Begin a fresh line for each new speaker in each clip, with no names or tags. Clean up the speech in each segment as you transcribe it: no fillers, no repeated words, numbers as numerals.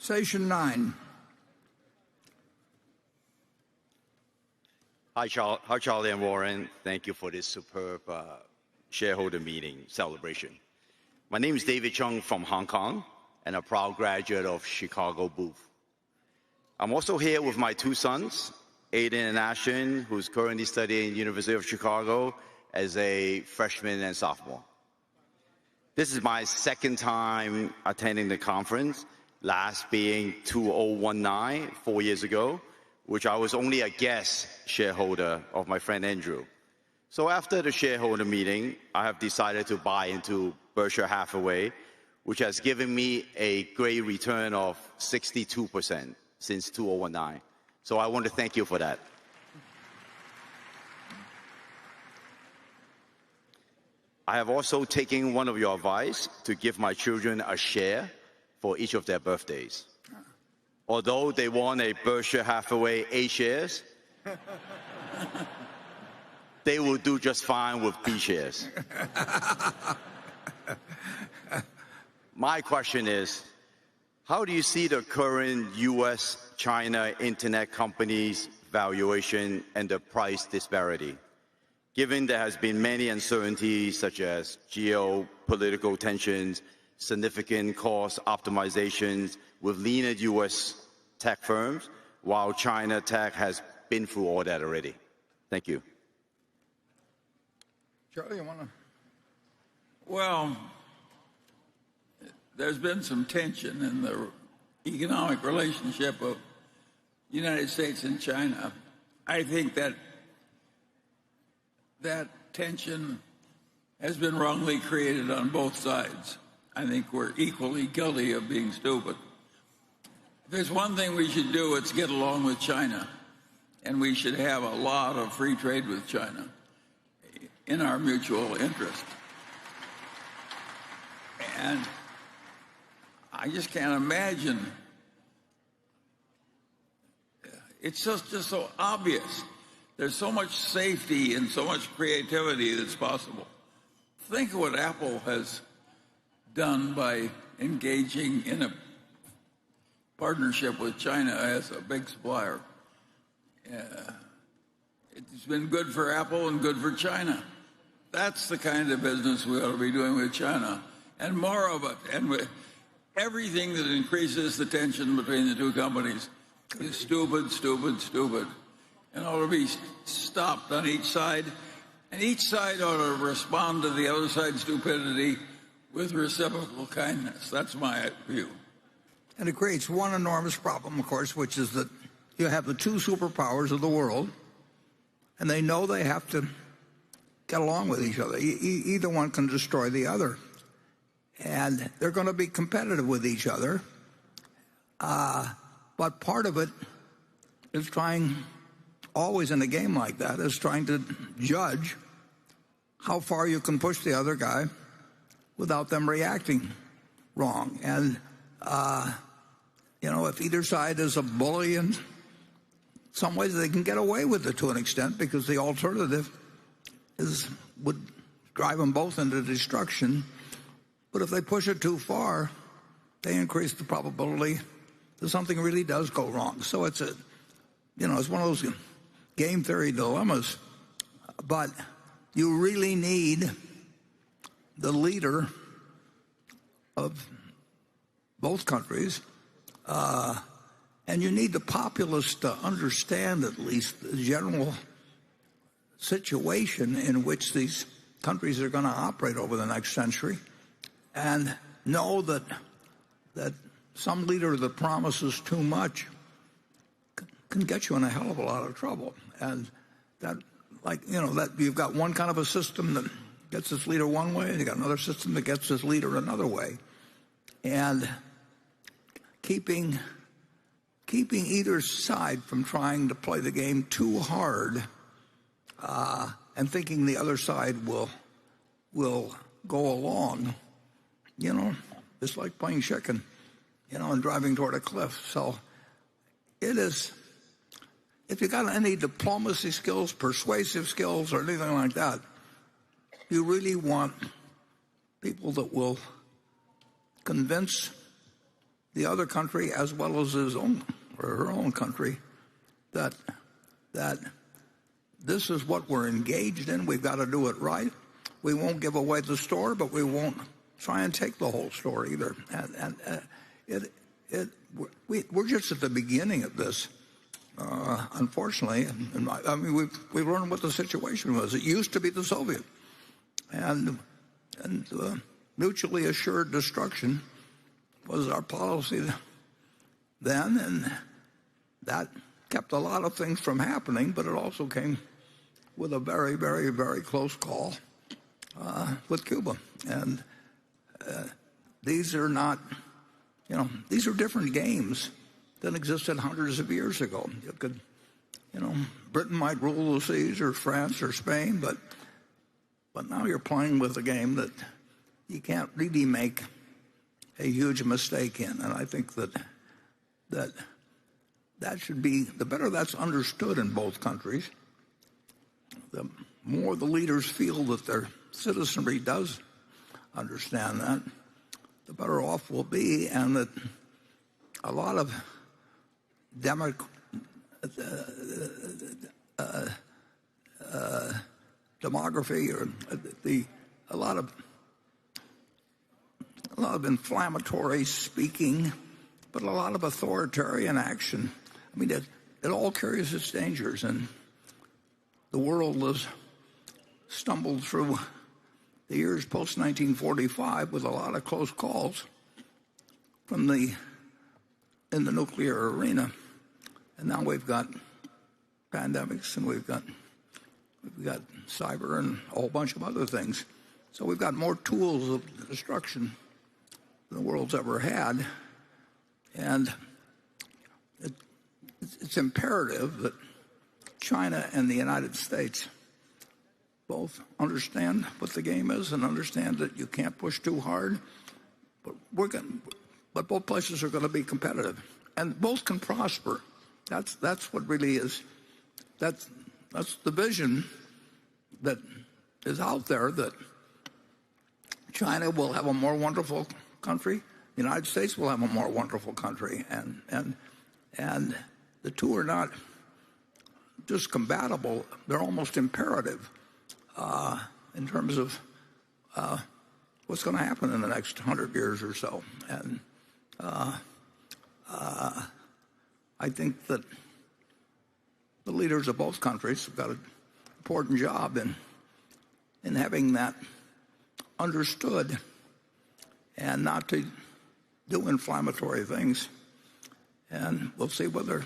Station 9.
Hi, Charlie and Warren. Thank you for this superb shareholder meeting celebration. My name is David Chung from Hong Kong and a proud graduate of Chicago Booth. I'm also here with my two sons, Aiden and Ashton, who's currently studying University of Chicago as a freshman and sophomore. This is my second time attending the conference, last being 2019, 4 years ago, which I was only a guest shareholder of my friend Andrew. So after the shareholder meeting, I have decided to buy into Berkshire Hathaway, which has given me a great return of 62% since 2019. So I want to thank you for that. I have also taken one of your advice to give my children a share for each of their birthdays. Although they want a Berkshire Hathaway A shares, they will do just fine with B shares. My question is, how do you see the current U.S.-China internet companies' valuation and the price disparity? Given there has been many uncertainties such as geopolitical tensions, significant cost optimizations with leaner U.S. tech firms, while China tech has been through all that already. Thank you.
Charlie, you want to?
Well, there's been some tension in the economic relationship of the United States and China. I think that tension has been wrongly created on both sides. I think we're equally guilty of being stupid. If there's one thing we should do, it's get along with China. And we should have a lot of free trade with China in our mutual interest. And I just can't imagine. It's just so obvious. There's so much safety and so much creativity that's possible. Think of what Apple has done by engaging in a partnership with China as a big supplier. It's been good for Apple and good for China. That's the kind of business we ought to be doing with China, and more of it. And with everything that increases the tension between the two companies is stupid, stupid, stupid, and ought to be stopped on each side. And each side ought to respond to the other side's stupidity with reciprocal kindness. That's my view.
And it creates one enormous problem, of course, which is that you have the two superpowers of the world, and they know they have to get along with each other. Either one can destroy the other. And they're going to be competitive with each other. But part of it is trying, always in a game like that, is trying to judge how far you can push the other guy without them reacting wrong. And, if either side is a bully in some ways, they can get away with it to an extent because the alternative would drive them both into destruction. But if they push it too far, they increase the probability that something really does go wrong. So it's it's one of those game theory dilemmas. But you really need the leader of both countries, and you need the populace to understand at least the general situation in which these countries are going to operate over the next century, and know that some leader that promises too much can get you in a hell of a lot of trouble. And that you've got one kind of a system that gets its leader one way, and you got another system that gets its leader another way. And keeping either side from trying to play the game too hard, and thinking the other side will go along, it's like playing chicken, and driving toward a cliff. So it is, if you got any diplomacy skills, persuasive skills, or anything like that, you really want people that will convince the other country as well as his own or her own country that this is what we're engaged in. We've got to do it right. We won't give away the store, but we won't try and take the whole store either. We're just at the beginning of this, unfortunately. I mean, we've learned what the situation was. It used to be the Soviet, and mutually assured destruction was our policy then, and that kept a lot of things from happening, but it also came with a very, very, very close call with Cuba. And these are not, these are different games than existed hundreds of years ago. You could, Britain might rule the seas, or France or Spain, but now you're playing with a game that you can't really make a huge mistake in. And I think that should be, the better that's understood in both countries, the more the leaders feel that their citizenry does understand that, the better off we'll be, and that a lot of demography, or a lot of inflammatory speaking, but a lot of authoritarian action. I mean, it all carries its dangers, and the world has stumbled through the years post-1945 with a lot of close calls in the nuclear arena. And now we've got pandemics, and we've got cyber and a whole bunch of other things. So we've got more tools of destruction than the world's ever had. And it's imperative that China and the United States both understand what the game is and understand that you can't push too hard. But both places are going to be competitive, and both can prosper. That's what really is. That's the vision that is out there, that China will have a more wonderful country, the United States will have a more wonderful country, and the two are not just compatible; they're almost imperative in terms of what's going to happen in the next 100 years or so. And I think that the leaders of both countries have got an important job in having that understood, and not to do inflammatory things. And we'll see whether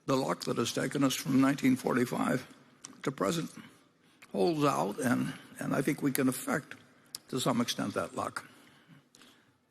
the luck that has taken us from 1945 to present holds out, and I think we can affect, to some extent, that luck.